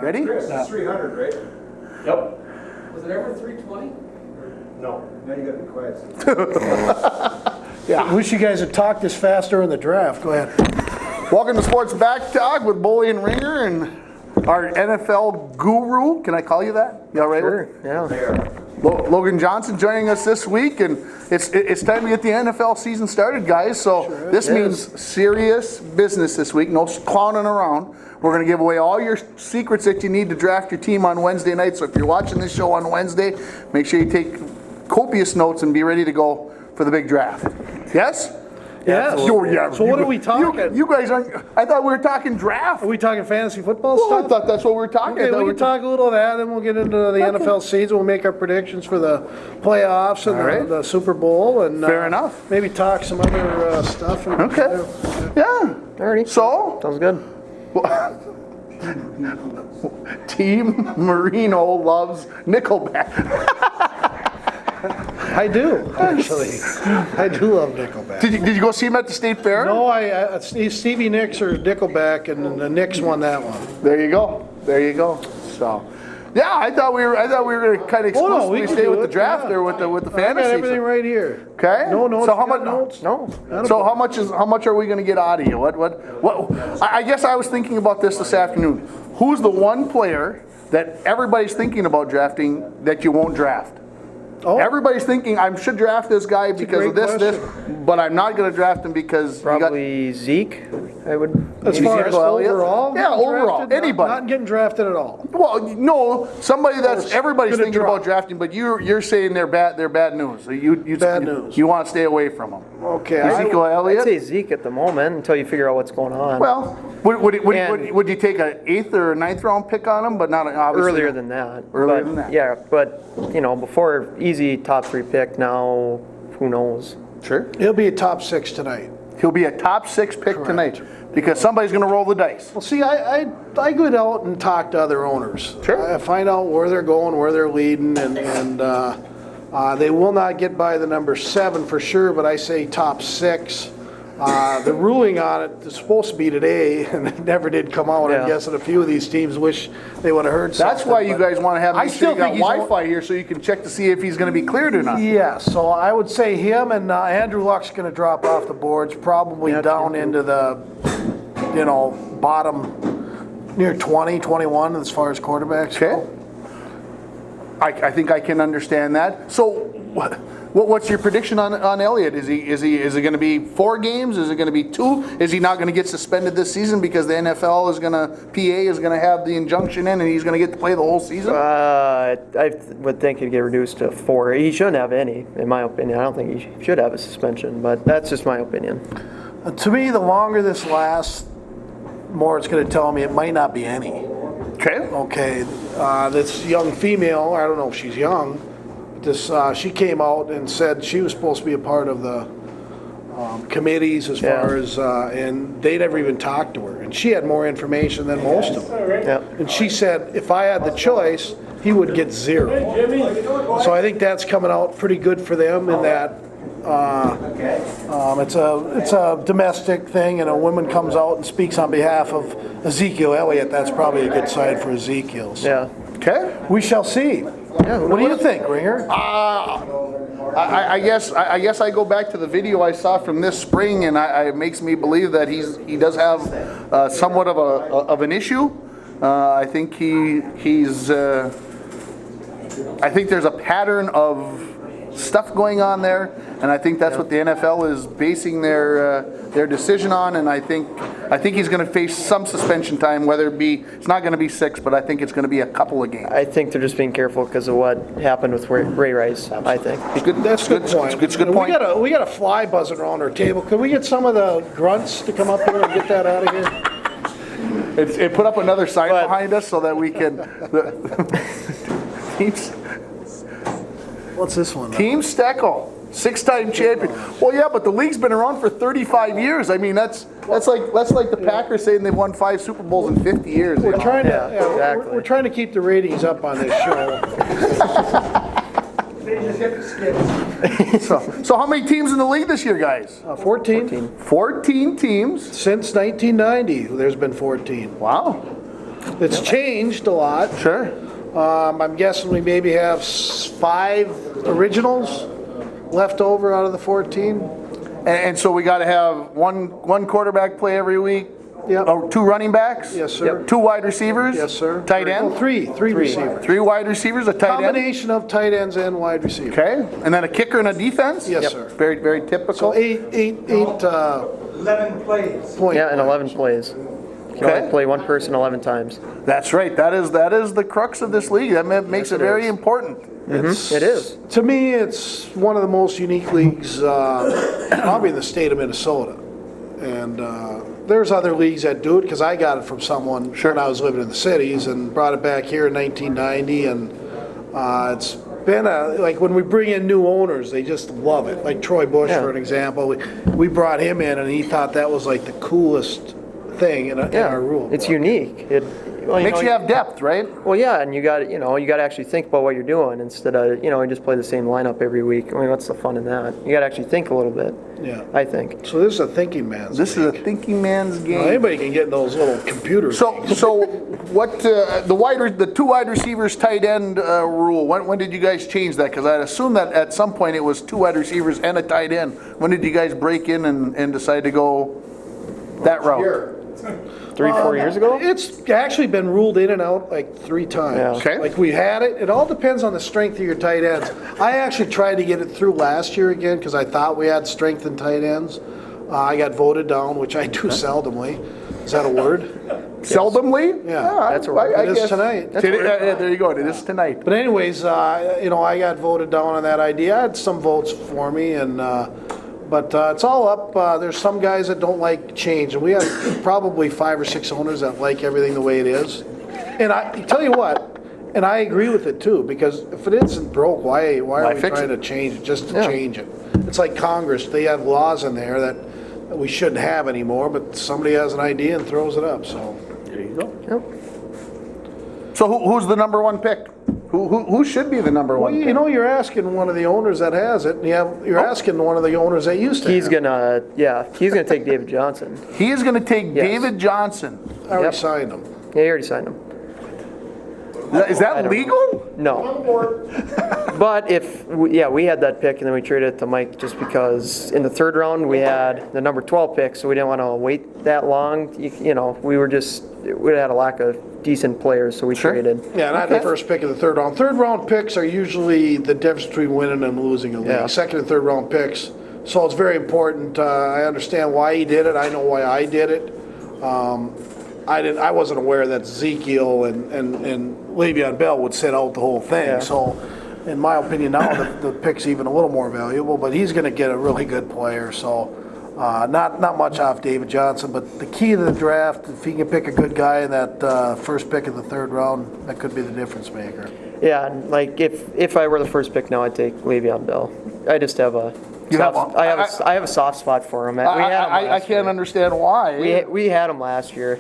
Ready? Chris, it's 300, right? Yep. Was it ever 320? No. Now you gotta be quiet. Yeah. I wish you guys had talked this faster in the draft. Go ahead. Welcome to Sports Back Talk with Boley and Ringer and our NFL guru. Can I call you that? You all right? Sure, yeah. Logan Johnson joining us this week, and it's time to get the NFL season started, guys. So this means serious business this week. No clowning around. We're going to give away all your secrets that you need to draft your team on Wednesday night. So if you're watching this show on Wednesday, make sure you take copious notes and be ready to go for the big draft. Yes? Yes. Oh, yeah. So what are we talking? You guys aren't. I thought we were talking draft. Are we talking fantasy football Well, I stuff? thought that's what we were talking Okay, about. we can talk a little of that, then we'll get into the NFL season. We'll make our predictions for the playoffs and All right. the Super Bowl, and Fair enough. Maybe talk some other stuff. And, Okay. Yeah. Alrighty. So, Sounds good. Team Marino loves Nickelback. I do actually. I do love Nickelback. Did you go see him at the State Fair? No, Stevie Nicks or Nickelback, and the Knicks won that one. There you go. There you go. So, yeah, I thought we were going to kind of Oh, no, we exclusively can stay do with the it, draft yeah. there with the I got fantasy. everything right here. Okay. No notes. So You how got much? notes? No. So how much are we going to get out of you? What? I guess I was thinking about this afternoon. Who's the one player that everybody's thinking about drafting that you won't draft? Oh, Everybody's thinking I should draft this guy because of great this, but I'm not going to draft him because Probably Zeke, I would. as far as Ezekiel Elliott? overall, Yeah, getting overall, drafted, anybody. not getting drafted at all. Well, no, somebody that's everybody's gonna thinking drop. about drafting, but you're saying they're bad news. So you Bad news. You want to stay away from them. Okay, Ezekiel I'd Elliott. say Zeke at the moment until you figure out what's going on. Well, would you take an 8th or 9th round pick on him, but not obviously Earlier than that. Earlier But, than that. Yeah, but before easy top 3 pick. Now, who knows? Sure. he'll be a top 6 tonight. He'll be a top 6 pick Correct. tonight because somebody's going to roll the dice. Well, see, I go out and talk to other owners. Sure. I find out where they're going, where they're leading, and they will not get by the number 7 for sure, but I say top 6. The ruling on it is supposed to be today, and it never did come out. Yeah. I'm guessing a few of these teams wish they would have heard something. That's why you but guys want to have. I Make sure still you got think he's Wi-Fi here so you can check to see if he's going to be cleared or not. Yeah, so I would say him and Andrew Luck's going to drop off the boards, probably down into the, bottom near 20, 21 as far as quarterbacks Okay. go. I think I can understand that. So, what's your prediction on Elliott? Is it going to be 4 games? Is it going to be 2? Is he not going to get suspended this season because the NFL is going to have the injunction in and he's going to get to play the whole season? I would think he'd get reduced to 4. He shouldn't have any, in my opinion. I don't think he should have a suspension, but that's just my opinion. To me, the longer this lasts, more it's going to tell me it might not be any. Okay. Okay, this young female, I don't know if she's young, but she came out and said she was supposed to be a part of the committees as far as, and they never even talked to her. And she had more information than most of them. Yeah. And she said, if I had the choice, he would get 0. So I think that's coming out pretty good for them in that it's a domestic thing, and a woman comes out and speaks on behalf of Ezekiel Elliott. That's probably a good sign for Ezekiel. So Yeah. Okay. we shall see. What do you think, Ringer? I guess I go back to the video I saw from this spring, and it makes me believe that he does have somewhat of an issue. I think he's. I think there's a pattern of stuff going on there, and I think that's what the NFL is basing their decision on. And I think he's going to face some suspension time, whether it be it's not going to be 6, but I think it's going to be a couple of games. I think they're just being careful because of what happened with Ray Rice, I think. That's a good point. It's a good point. We got a fly buzzing around our table. Can we get some of the grunts to come up here and get that out of here? It put up another sign behind us so that we can. What's this one? Team Steckel, 6-time champion. Well, yeah, but the league's been around for 35 years. I mean, that's like the Packers saying they've won 5 Super Bowls in 50 years. We're trying to exactly. we're trying to keep the ratings up on this show. They just hit the skids. So how many teams in the league this year, guys? 14. 14 teams. Since 1990, there's been 14. Wow. It's changed a lot. Sure. I'm guessing we maybe have 5 originals left over out of the 14. And so we got to have one quarterback play every week? Yep. Or 2 running backs? Yes, sir. 2 wide receivers? Yes, sir. Tight Well, end? three receivers. 3 wide receivers, a tight end? Combination of tight ends and wide receivers. Okay, and then a kicker and a defense? Yes, sir. Very, very typical. So eight 11 plays. point. Yeah, and 11 plays. You can Okay. only play one person 11 times. That's right. That is the crux of this league. That makes it very important. It is. To me, it's one of the most unique leagues, probably in the state of Minnesota. And there's other leagues that do it, because I got it from someone when I was living in the cities and brought it back here in 1990. And it's been like when we bring in new owners, they just love it. Like Troy Bush, Yeah. for an example. We brought him in, and he thought that was like the coolest thing in our rule. It's unique. It well, Makes know, you have depth, right? Well, yeah, and you got to actually think about what you're doing instead of you just play the same lineup every week. I mean, what's the fun in that? You got to actually think a little bit. Yeah. I think. So this is a thinking man's This is a league. thinking man's game. Well, anybody can get in those little computers. So what the 2 wide receivers tight end rule? When did you guys change that? Because I'd assume that at some point it was 2 wide receivers and a tight end. When did you guys break in and decide to go that route? Here. 3-4 years ago. It's actually been ruled in and out like 3 times. Yeah. Okay. Like we had it. It all depends on the strength of your tight ends. I actually tried to get it through last year again because I thought we had strength in tight ends. I got voted down, which I do seldomly. Is that a word? Seldomly? Yeah. That's a word. It is tonight. There you go. It is tonight. But anyways, I got voted down on that idea. I had some votes for me, and but it's all up. There's some guys that don't like change, and we have probably 5 or 6 owners that like everything the way it is. And I tell you what, and I agree with it too, because if it isn't broke, why are we fix trying it? to change it just to Yeah. change it? It's like Congress; they have laws in there that we shouldn't have anymore, but somebody has an idea and throws it up. So There you go. Yep. So who's the number 1 pick? Who should be the number well, 1 pick? you're asking one of the owners that has it, and you're asking one of the owners that used to. He's have it. gonna take David Johnson. He is going to take Yes. David Johnson. I already Yep. signed him. Yeah, he already signed him. Is that don't legal? No. But we had that pick and then we traded it to Mike just because in the 3rd round we had the number 12 pick, so we didn't want to wait that long. We had a lack of decent players, so we traded. Yeah, and I had the first pick of the 3rd round. 3rd round picks are usually the difference between winning and losing a league. Yeah. 2nd and 3rd round picks. So it's very important. I understand why he did it. I know why I did it. I wasn't aware that Ezekiel and Le'Veon Bell would sit out the whole thing. Yeah. So, in my opinion, now the pick's even a little more valuable. But he's going to get a really good player. So, not much off David Johnson. But the key to the draft, if he can pick a good guy in that first pick of the 3rd round, that could be the difference maker. Yeah, and like if I were the first pick now, I'd take Le'Veon Bell. I just have a You have soft, a- I have a soft spot for him. We had him I last year. can't understand why. We had him last year.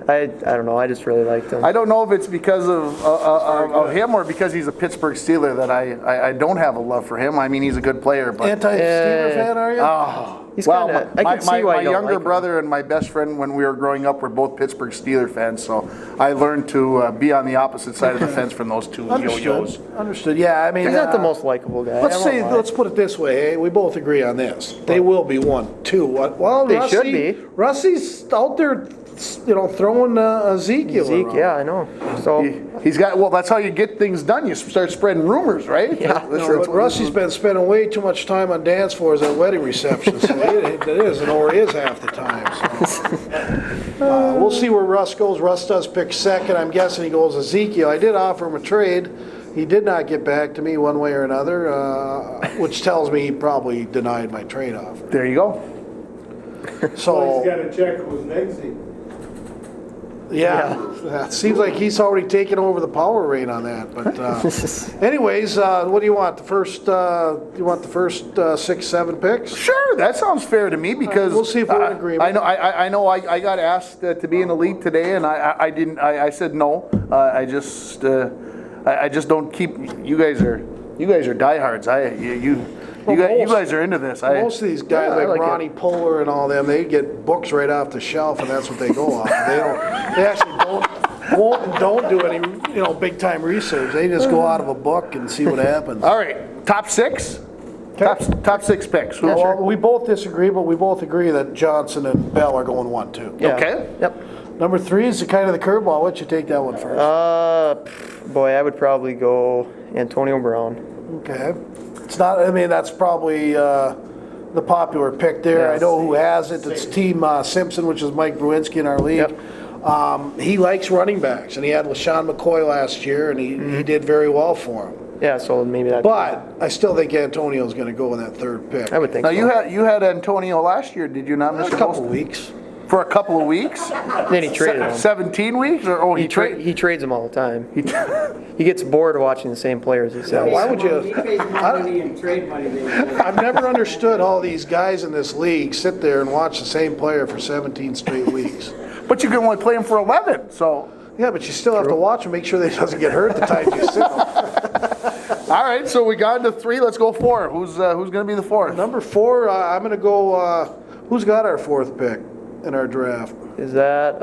I don't know. I just really liked him. I don't know if it's because of him or because he's a Pittsburgh Steeler that I don't have a love for him. I mean, he's a good player, but Anti-Steeler fan, are you? He's well, kinda, I can see why my you don't younger like him. brother and my best friend when we were growing up were both Pittsburgh Steeler fans, so I learned to be on the opposite side of the fence from those two yo-yos. Understood. Yeah, I mean, He's not the most likable guy. let's put it this way. Hey, we both agree on this. They will be 1, 2. Well, They Rusty, should be. Rusty's out there, throwing Ezekiel. Zeke, around. yeah, I know. So He's got, well, that's how you get things done. You start spreading rumors, right? Yeah. But Rusty's been spending way too much time on dance floors at wedding receptions. So it is, and or is half the time. So. We'll see where Russ goes. Russ does pick 2nd. I'm guessing he goes Ezekiel. I did offer him a trade. He did not get back to me one way or another, which tells me he probably denied my trade offer. There you go. So, He's got to check who's next. yeah, it seems like he's already taken over the power reign on that. But anyways, what do you want? The first, you want the first 6, 7 picks? Sure, that sounds fair to me because We'll see if we're in agreement. I know. I got asked to be in the league today, and I didn't. I said no. I just don't keep. You guys are diehards. You guys are into this. Most of these guys, Yeah, I like like it. Ronnie Poehler and all them, they get books right off the shelf, and that's what they go off. They actually don't. won't and don't do any, big time research. They just go out of a book and see what happens. All right, top six? Top six picks. Well, we both disagree, but we both agree that Johnson and Bell are going 1-2. Yeah. Okay. Yep. Number 3 is the kind of the curveball. Why don't you take that one first? Boy, I would probably go Antonio Brown. Okay. It's not, that's probably the popular pick there. I Yes. know who has it. It's Team Simpson, which is Mike Bruinski in our league. Yep. He likes running backs, and he had LaShawn McCoy last year, and he did very well for him. Yeah, so maybe that. But I still think Antonio's going to go in that 3rd pick. I would think Now, so. you had Antonio last year, did you not, A Mr. couple Holst? weeks. For a couple of weeks? Then he traded him. 17 weeks? Or he traded? He trades them all the time. He gets bored watching the same players, he says. Why would you? He pays more money in trade money than he does. I've never understood all these guys in this league sit there and watch the same player for 17 straight weeks. But you can only play him for 11, so. Yeah, but you still have to watch him, make sure that he doesn't get hurt the times you sit him. All right, so we got into 3. Let's go 4. Who's going to be the 4th? Number 4, I'm going to go. Who's got our 4th pick in our draft? Is that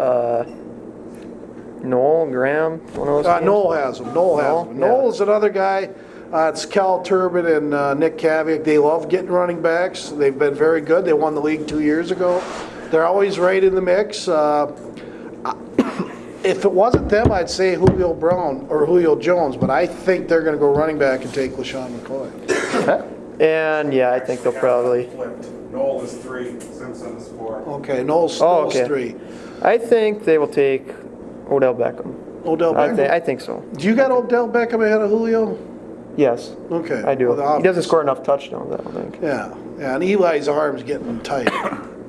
Noel, Graham, one of those names? Noel has him. Noel has Noel? him. Yeah. Noel is another guy. It's Cal Turbin and Nick Kaviak. They love getting running backs. They've been very good. They won the league 2 years ago. They're always right in the mix. If it wasn't them, I'd say Julio Brown or Julio Jones, but I think they're going to go running back and take LaShawn McCoy. And yeah, I think they'll probably. Flipped. Noel is 3, Simpson is 4. Okay, Noel's okay. 3. I think they will take Odell Beckham. Odell Beckham. I think so. Do you got Odell Beckham ahead of Julio? Yes, Okay. I do. Well, He doesn't score enough touchdowns, I don't think. Yeah, and Eli's arm's getting tight.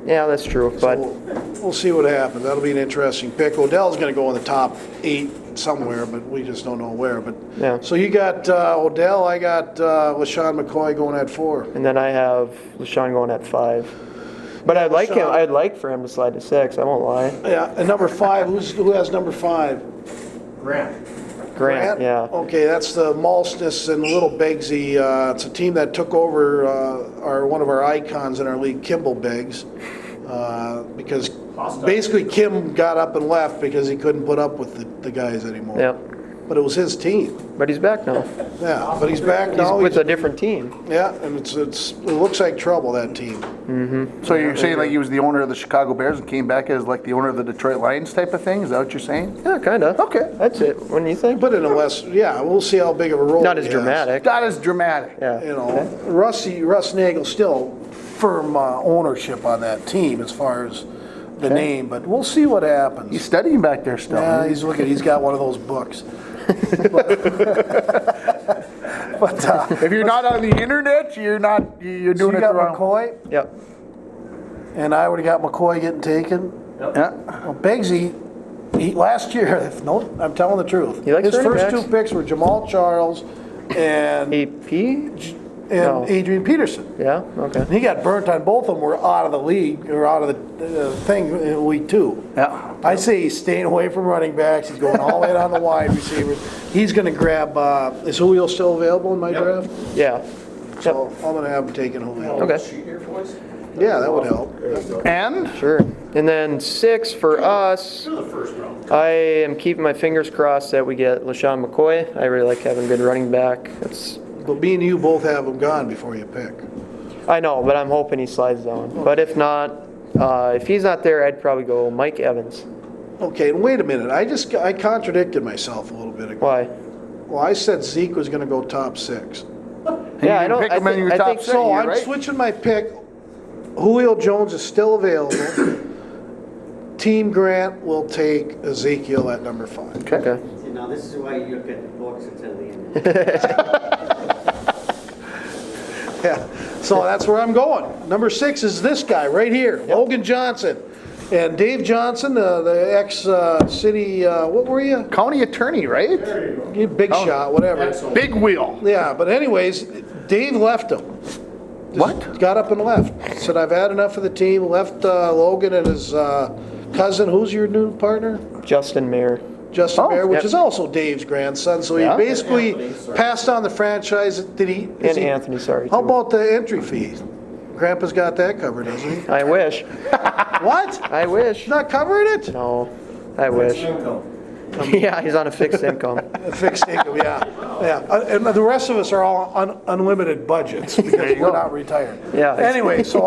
Yeah, that's true. But We'll see what happens. That'll be an interesting pick. Odell's going to go in the top 8 somewhere, but we just don't know where. But yeah, so you got Odell. I got LaShawn McCoy going at 4. and then I have LaShawn going at 5. But I'd like him. LaShawn. I'd like for him to slide to 6. I won't lie. Yeah, and number 5. Who has number 5? Grant. Grant. Yeah. Okay, that's the Malsness and Little Beggsy. It's a team that took over one of our icons in our league, Kimball Beggs, because basically Kim got up and left because he couldn't put up with the guys anymore. Yeah. But it was his team. But he's back now. Yeah, but he's back He's now. with a different team. Yeah, and it looks like trouble, that team. So you're saying like he was the owner of the Chicago Bears and came back as like the owner of the Detroit Lions type of thing? Is that what you're saying? Yeah, kind of. Okay. That's it. Wouldn't you think? But in a less, yeah, we'll see how big of a role Not he as has. dramatic. Not as dramatic. Yeah. You know, Russ Nagel still firm ownership on that team as far as the name, but we'll see what happens. He's studying back there still. Yeah, he's looking. He's got one of those books. But If you're not on the internet, you're so doing you it got wrong. McCoy, Yep. and I would have got McCoy getting taken. Yeah. Well, Beggsy, last year, no, I'm telling the truth. He likes His running first backs. 2 picks were Jamal Charles and AP? No. Adrian Peterson. Yeah. Okay. He got burnt on both of them. Were out of the league or out of the thing in week 2. Yeah. I say he's staying away from running backs. He's going all the way down the wide receivers. He's going to grab. Is Julio still available in my draft? Yeah. So I'm going to have him taking Julio. Okay. Yeah, that would help. And Sure. And then 6 for us. I am keeping my fingers crossed that we get LaShawn McCoy. I really like having a good running back. But me and you both have him gone before you pick. I know, but I'm hoping he slides down. But if not, if he's not there, I'd probably go Mike Evans. Okay, and wait a minute. I contradicted myself a little bit ago. Why? Well, I said Zeke was going to go top 6. Yeah, I don't. pick him in your I top think six. So you're I'm right. switching my pick. Julio Jones is still available. Team Grant will take Ezekiel at number 5. Okay. See, now this is why you look at the books instead of the internet. Yeah, so that's where I'm going. Number 6 is this guy right here, Logan Johnson. And Dave Johnson, the ex-city, what were you? county attorney, right? Big shot, whatever. Big wheel. Yeah, but anyways, Dave left him. What? Got up and left. Said, I've had enough of the team. Left Logan and his cousin. Who's your new partner? Justin Mayer. Justin Oh, Bear, which yep. is also Dave's grandson. So Yeah. he basically passed on the franchise. Did he? And Anthony, sorry. How too. about the entry fee? Grandpa's got that covered, doesn't he? I wish. What? I wish. Not covering it? No, I wish. Yeah, he's on a fixed income. Fixed income, yeah. And the rest of us are all on unlimited budgets because we're not retired. Yeah. Anyway, so,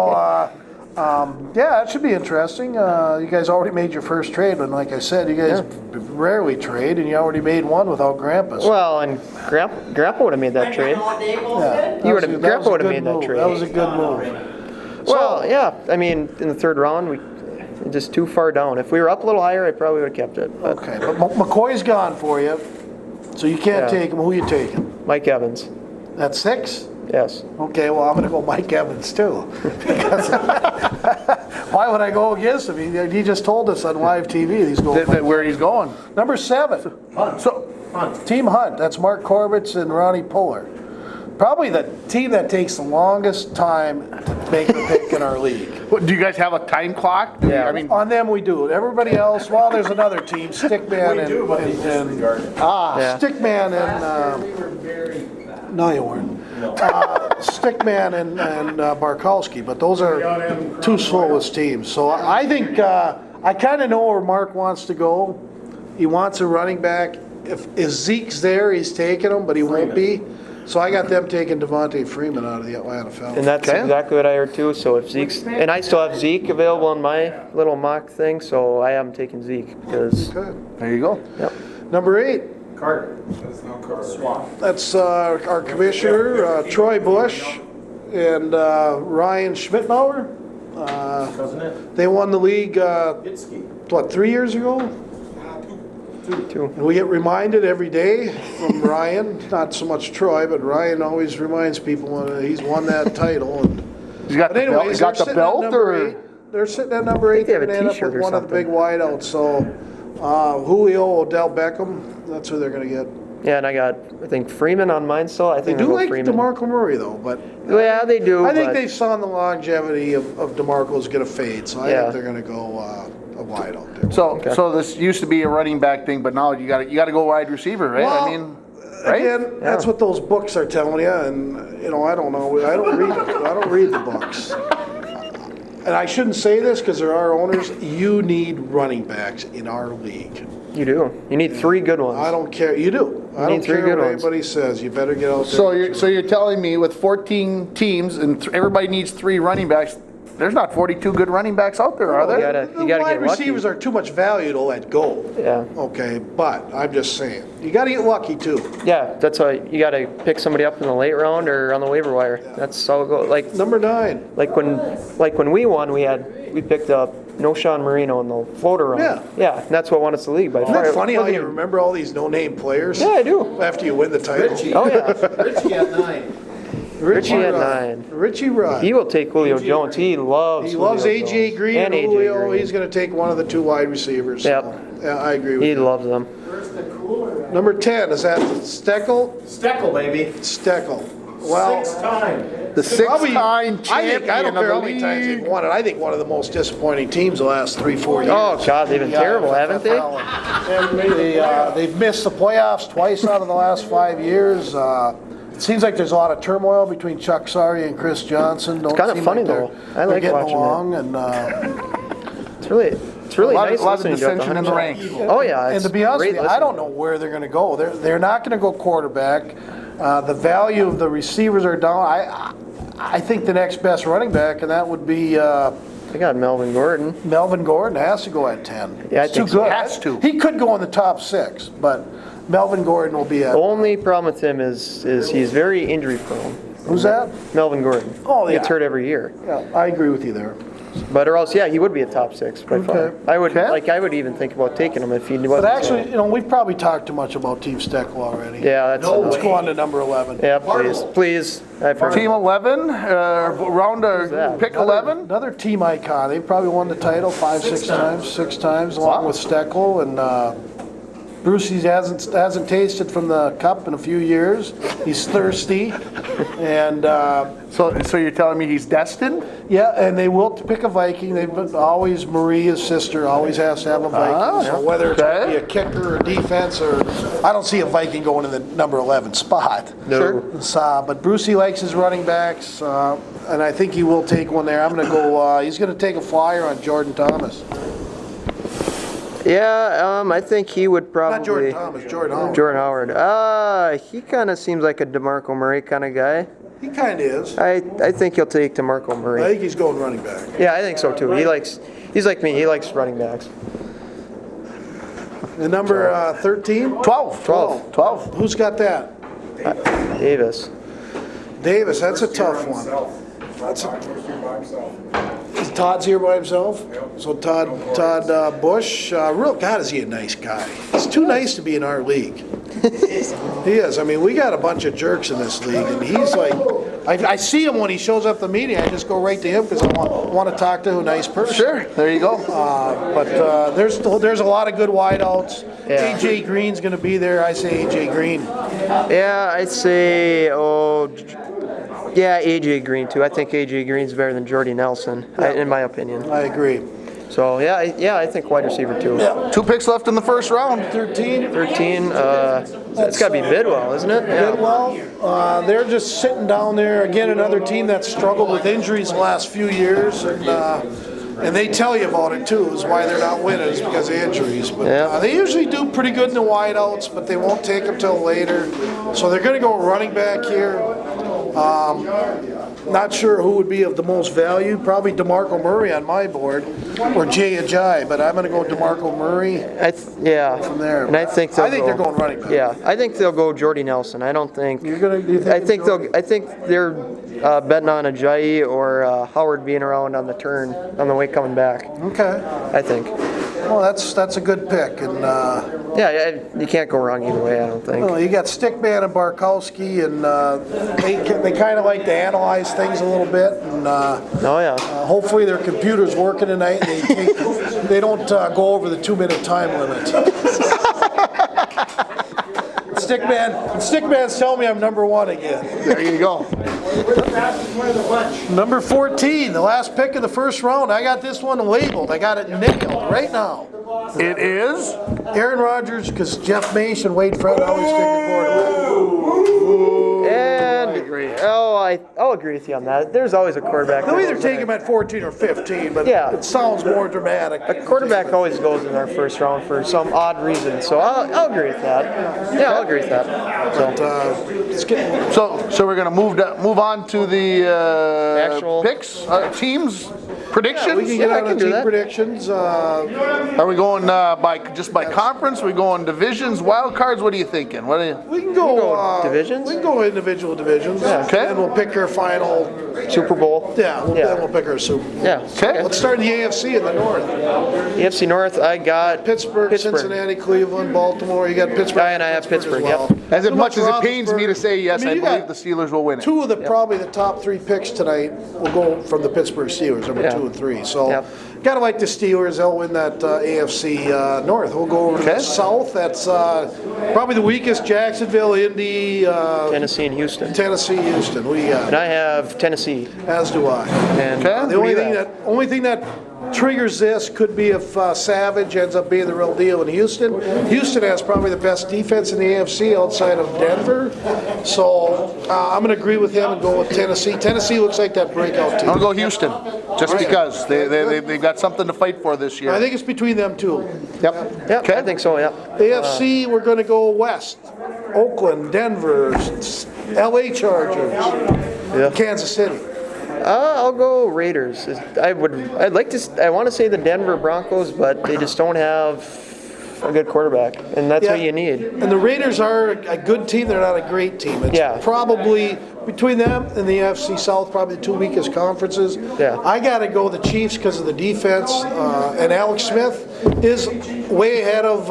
yeah, it should be interesting. You guys already made your first trade, and like I said, you guys rarely trade, and you already made one without Grampus. Well, and Grandpa would have made that trade. Yeah, Grandpa would have made that trade. That was a good move. Well, yeah, I mean, in the third round, we just too far down. If we were up a little higher, I probably would have kept it. But Okay, but McCoy's gone for you, so you can't Yeah. take him. Who you taking? Mike Evans, That's 6? yes. Okay, well, I'm going to go Mike Evans too. Because why would I go against him? He just told us on live TV he's going. Where he's going. Number 7. So, Team Hunt. That's Mark Corbett and Ronnie Puller. Probably the team that takes the longest time to make the pick in our league. What, do you guys have a time clock? Yeah. I mean, On them, we do. Everybody else, well, there's another team, Stickman and Yeah. Stickman and no, you weren't. Stickman and Barkowski, but those are two slowest teams. So I think I kind of know where Mark wants to go. He wants a running back. If Zeke's there, he's taking him, but he won't be. So I got them taking Devontae Freeman out of the Atlanta Falcons. And that's exactly what I heard too. So if Zeke's, and I still have Zeke available in my little mock thing, so I am taking Zeke because. Okay. there you go. Yep. Number 8. Carter. That's no Carter. Swap. That's our commissioner, Troy Bush, and Ryan Schmidtbauer. Doesn't it? They won the league, Itzke. what, 3 years ago? Two. And we get reminded every day from Ryan, not so much Troy, but Ryan always reminds people when he's won that title. And, He's got but the belt, anyways, he's got they're the sitting at belt number or? 8. They're sitting at number 8. they have a They're gonna end up t-shirt with or one of the big something. wideouts. So Julio, Odell Beckham, that's who they're going to get. Yeah, and I got I think Freeman on mine still. I They think do I'll go like Freeman. DeMarco Murray, though, but Yeah, they do. I think but- they saw the longevity of DeMarco's going to fade, so I Yeah. think they're going to go a wide out there. So this used to be a running back thing, but now you got to go wide receiver, right? Well, I mean, right? Again, that's Yeah. what those books are telling you, and I don't know. I don't read the books. And I shouldn't say this because there are owners. You need running backs in our league. You do. You need 3 good ones. I don't care. You do. I don't need 3 care good what ones. anybody says. You better get out there. So you're telling me with 14 teams and everybody needs 3 running backs, there's not 42 good running backs out there, are You there? gotta The get wide lucky. receivers are too much value to let go. Yeah. Okay, but I'm just saying, you got to get lucky too. Yeah, that's why you got to pick somebody up in the late round or on the waiver wire. That's how it goes. Number 9. Like when we won, we picked up Noshawn Marino in the floater round. Yeah. Yeah, and that's what won us the league by Isn't far. that funny how Wasn't you even- remember all these no-name players? Yeah, I do. After you win the title. Oh yeah, Richie at 9. Richie at Rudd. 9. Richie Rudd. He will take Julio Jones. He loves. He loves Julio A.J. Jones. Green and and AJ Julio. Green. He's going to take one of the 2 wide receivers. Yep. Yeah, I agree with He you. loves them. Number 10, is that Steckel? Steckel, baby. Steckel. Well, 6 time. The 6-time I champion don't of care the how many times they've league. won it. I think one of the most disappointing teams the last 3-4 years. Oh God, they've been terrible, haven't they? They've missed the playoffs twice out of the last 5 years. It seems like there's a lot of turmoil between Chuck Sari and Chris Johnson. It's kinda funny, though. I like getting watching along, and It's really A lot nice of listening to dissension in the ranks. Oh yeah, and it's to be honest great with you, I don't listening. know where they're going to go. They're not going to go quarterback. The value of the receivers are down. I think the next best running back, and that would be I got Melvin Gordon. Melvin Gordon, has to go at 10. Yeah, I It's too think so. good. Has to. He could go in the top 6, but Melvin Gordon will be at. The only problem with him is he's very injury prone. Who's that? Melvin Gordon. Oh, He gets yeah. hurt every year. Yeah, I agree with you there. But or else, yeah, he would be a top 6 by far. Okay. I would Okay. I would even think about taking him if he wasn't. But actually, we've probably talked too much about Team Steckel already. yeah, that's Let's go on to number 11. yeah, please. I've heard. Team 11, round that? pick 11. Another team icon. They've probably won the title 6 times, along with Steckel and Bruce. He hasn't tasted from the cup in a few years. He's thirsty, and So you're telling me he's destined? yeah, and they will pick a Viking. They've been always Maria's sister always has to have a Viking. So whether it's okay. be a kicker or defense, or I don't see a Viking going in the number 11 spot. No. But Brucey likes his running backs, and I think he will take one there. I'm going to go. He's going to take a flyer on Jordan Thomas. Yeah, I think he would Not Jordan probably. Thomas, Jordan Howard. Jordan Howard. He kind of seems like a DeMarco Murray kind of guy. He kind of is. I think he'll take DeMarco I Murray. think he's going running back. Yeah, I think so too. He's like me. He likes running backs. The number 13? 12. Who's got that? Davis. Davis, that's a tough one. Is Todd's here by himself? So Todd Bush, God, is he a nice guy. He's too nice to be in our league. He is. I mean, we got a bunch of jerks in this league, and he's like, I see him when he shows up at the meeting. I just go right to him because I want to talk to a nice person. Sure, there you go. But there's a lot of good wideouts. Yeah. AJ Green's going to be there. I say AJ Green. Yeah, I'd say, yeah, AJ Green too. I think AJ Green's better than Jordy Nelson, in my opinion. I agree. So yeah, I think wide receiver too. 2 picks left in the first round. 13. 13. It's got to be Bidwell, isn't it? Yeah. Bidwell, they're just sitting down there. Again, another team that's struggled with injuries the last few years, and they tell you about it too. Is why they're not winning is because of injuries. But Yeah. they usually do pretty good in the wideouts, but they won't take them till later. So they're going to go running back here. Not sure who would be of the most value. Probably DeMarco Murray on my board, or Jay Ajayi. But I'm going to go DeMarco Murray. Yeah. From there. And I think they're going running back. Yeah, I think they'll go Jordy Nelson. I don't think. Do you think I think they're betting on Ajayi or Howard being around on the turn on the way coming back. Okay. I think. Well, that's a good pick, and Yeah, you can't go wrong either way. I don't think. well, you got Stickman and Barkowski, and they kind of like to analyze things a little bit, and Oh yeah. hopefully their computer's working tonight. And they don't go over the 2-minute time limit. Stickman's telling me I'm number 1 again. There you go. Number 14, the last pick of the first round. I got this one labeled. I got it nailed right now. It is. Aaron Rodgers, because Jeff Mace and Wade Fred always take a quarterback. And I'll agree with you on that. There's always a quarterback. They'll that either goes take in him at 14 or 15, but Yeah. it sounds more dramatic. A quarterback always goes in our first round for some odd reason, so I'll agree with that. Yeah, I'll agree with that. It's getting, So we're gonna move on to the Actual- picks, teams, predictions. we can get I on can the do team that. predictions. Are we going by conference? We going divisions, wild cards? What are you thinking? What are you? We can go divisions? We can go individividual divisions. Okay. And we'll pick our final. Super Bowl. Then we'll pick our Super Bowl. Yeah. Okay. Let's start in the AFC in the north. AFC North, I got Pittsburgh, Cincinnati, Cleveland, Baltimore. You got Pittsburgh. And I have Pittsburgh, as well. As So much as it pains me Roethlisberger. to say yes, I you believe got the Steelers will win it. Two of the probably the top 3 picks tonight will go from the Pittsburgh Steelers, number Yeah. 2 and 3. So Yep. gotta like the Steelers. They'll win that AFC North. We'll go over to Okay. the South. That's probably the weakest. Jacksonville, Indy, Tennessee and Houston. Tennessee, Houston. We And I have Tennessee. as do I. And Okay. The only thing that triggers this could be if Savage ends up being the real deal in Houston. Houston has probably the best defense in the AFC outside of Denver. So I'm going to agree with him and go with Tennessee. Tennessee looks like that breakout I'm team. gonna go Houston, just because they've got something to fight for this year. I think it's between them two. Yep. yeah, Okay. I think so. Yeah. AFC, we're going to go west. Oakland, Denver, LA Chargers, Yeah. Kansas City. I'll go Raiders. I want to say the Denver Broncos, but they just don't have a good quarterback, and that's what you need. And the Raiders are a good team. They're not a great team. It's Yeah. probably between them and the AFC South, probably the 2 weakest conferences. Yeah. I got to go the Chiefs because of the defense, and Alex Smith is way ahead of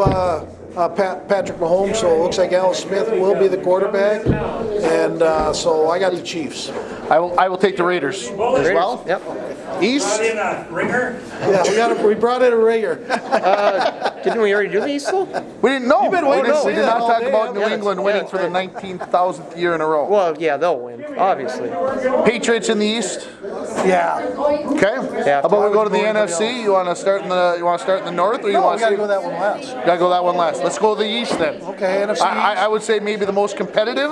Patrick Mahomes, so it looks like Alex Smith will be the quarterback, and so I got the Chiefs. I will take the Raiders as well. Yep. East. Yeah, we brought in a ringer. Didn't we already do the East though? We didn't know. You've been waiting to We say did that not all talk day, about New haven't you? England Yeah, winning that's for the 19,000th year in a row. Well, yeah, they'll win, obviously. Patriots in the East. Yeah. Okay. Yeah. How about we go to the Why would you go NFC? You want to start in the North, or you No, want we to got to see? go that one last. Gotta go that one last. Let's go to the East then. Okay, NFC. I would say maybe the most competitive.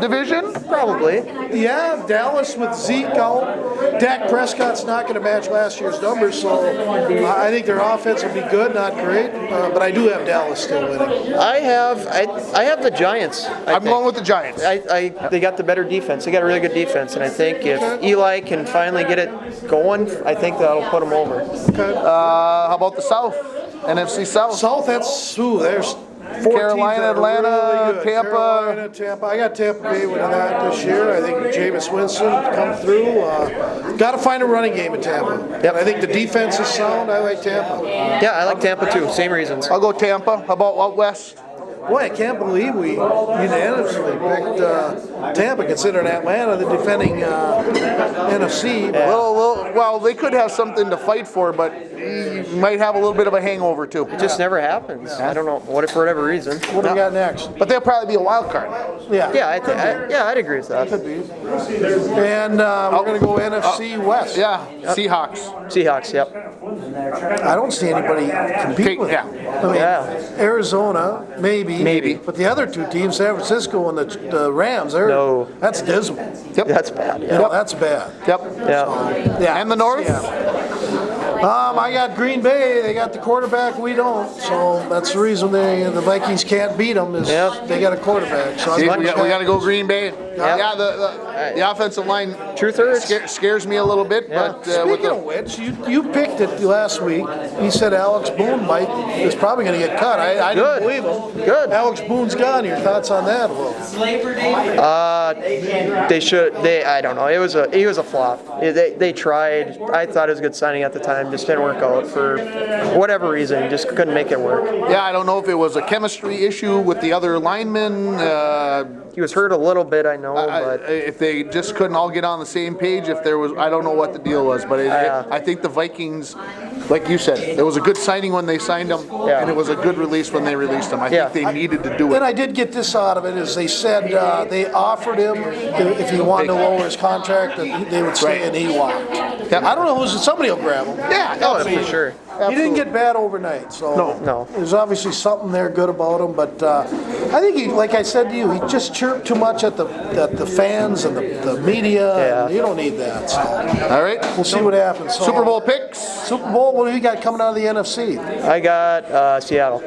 division? Probably. Yeah, Dallas with Zeke out. Dak Prescott's not going to match last year's numbers, so I think their offense will be good, not great. But I do have Dallas still winning. I have the Giants. I'm going with the Giants. They got the better defense. They got a really good defense, and I think if Eli can finally get it going, I think that'll put them over. How about the South? NFC South? South, there's 4 Carolina, teams that are Atlanta, really good. Tampa. Carolina, Tampa. I got Tampa Bay winning that this year. I think Jameis Winston come through. Got to find a running game in Tampa. Yep. I think the defense is sound. I like Tampa. Yeah, I like Tampa too. Same reasons. I'll go Tampa. How about out west? Boy, I can't believe we unanimously picked Tampa, considering Atlanta the defending NFC. Well, they could have something to fight for, but you might have a little bit of a hangover too. It just never happens. I don't know. What if for whatever reason? What do we got next? But they'll probably be a wild card. Yeah. Yeah, I'd agree with that. And we're going to go NFC West. Yeah, Seahawks. Seahawks. Yep. I don't see anybody compete with them. I mean, Yeah. Arizona, maybe. Maybe. But the other two teams, San Francisco and the Rams, No. that's dismal. Yep. That's bad. You Yeah. know, that's bad. Yep. Yeah. Yeah. And the North? Yeah. I got Green Bay. They got the quarterback. We don't. So that's the reason the Vikings can't beat them is Yep. they got a quarterback. So See, we got to go Green Bay. Yeah, the offensive line Truth hurts. scares me a little bit, Yeah. but Speaking with the of which, you picked it last week. He said Alex Boone is probably going to get cut. I didn't Good. believe him. Good. Alex Boone's gone. Your thoughts on that, Will? I don't know. He was a flop. They tried. I thought it was a good signing at the time. Just didn't work out for whatever reason. Just couldn't make it work. yeah, I don't know if it was a chemistry issue with the other linemen. He was hurt a little bit, I know, but If they just couldn't all get on the same page, if there was, I don't know what the deal was, but I think the Vikings, like you said, it was a good signing when they signed him, Yeah. and it was a good release when they released him. I Yeah. think they needed to do And it. I did get this out of it, is they said they offered him, if he wanted to lower his contract, that they would stay, and he walked. Yeah. I don't know who's, somebody will grab him. Yeah, oh, absolutely. for sure. He didn't get bad overnight, so. No. There's obviously something there good about him, but I think he, like I said to you, he just chirped too much at the fans and the media. Yeah. And you don't need that, so All right. we'll see what happens. So, Super Bowl picks. Super Bowl, what do you got coming out of the NFC? I got Seattle.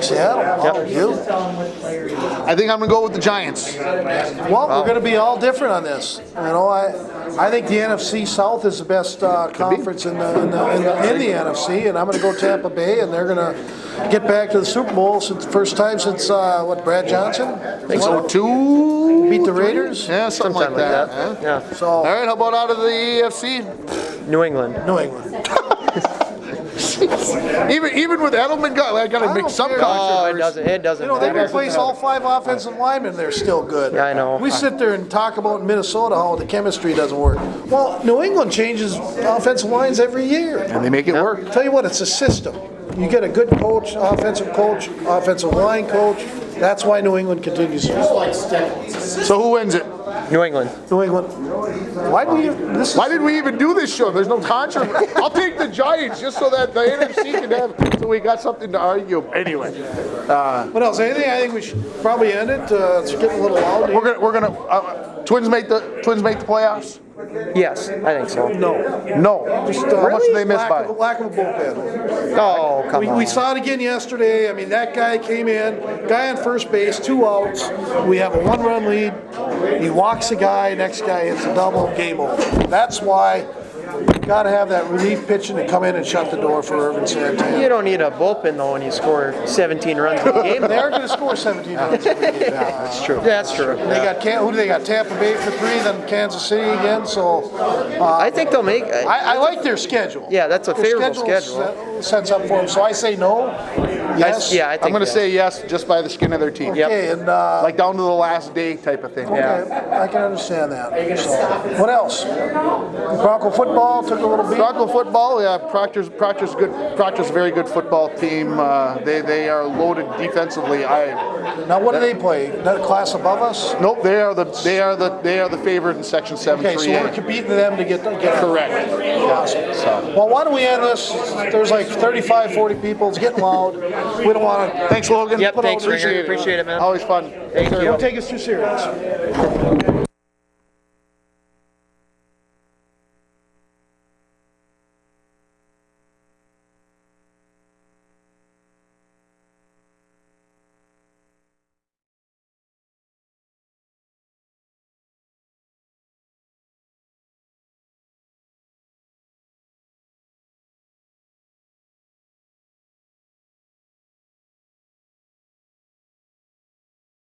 Seattle? Oh, you? I think I'm going to go with the Giants. Well, we're going to be all different on this. You know, I think the NFC South is the best conference in the NFC, and I'm going to go Tampa Bay, and they're going to get back to the Super Bowl since first time since Brad Johnson? I think so, two. Beat the Raiders? Yeah, something like that. huh? Yeah. All So, right, how about out of the AFC? New England. New England. Even with Edelman, I got to I make don't some care. Oh, it controversy. doesn't You know, they matter. replace all 5 offensive linemen, they're still good. Yeah, I know. We sit there and talk about in Minnesota how the chemistry doesn't work. Well, New England changes offensive lines every year. And they make it work. Tell you what, it's a system. You get a good coach, offensive line coach. That's why New England continues. So who wins it? New England. New England. Why do you? This is, Why did we even do this show? There's no controversy. I'll take the Giants just so that the NFC can have, so we got something to argue. Anyway, what else? Anything? I think we should probably end it. It's getting a little loud. here. we're gonna Twins make the playoffs? Yes, I think so. No. Just, How much did they miss lack by? Lack of a bullpen. Oh, come on. We saw it again yesterday. I mean, that guy came in, guy on first base, 2 outs. We have a 1-run lead. He walks a guy, next guy hits a double, game over. That's why you got to have that relief pitching to come in and shut the door for Irvin Santana. You don't need a bullpen though when you score 17 runs in a game. They are going to score 17 runs every game. That's true. That's true. They got who do they got? Tampa Bay for 3, then Kansas City again. So I think they'll make. I like their schedule. Yeah, that's a Their favorable schedule sets up for them. So I say no. Yes. Yeah, I think. I'm gonna yes. say yes, just by the skin of their teeth. Yep. Okay, and Like down to the last day type of thing. Yeah. okay, I can understand that. So, what else? Bronco football took a little beat. Bronco football, yeah, Proctor's a very good football team. They are loaded defensively. Now, what do they play? That class above us? Nope, they are the favorite in Section 7 Okay, so we're 3A. competing to them to get Correct. Awesome. So, Well, why don't we end this? There's like 35, 40 people. It's getting loud. We don't want to. thanks, Logan. Yep, Put out thanks, the- Ringer. Appreciate it, man. Always fun. Thank you. Don't take us too serious.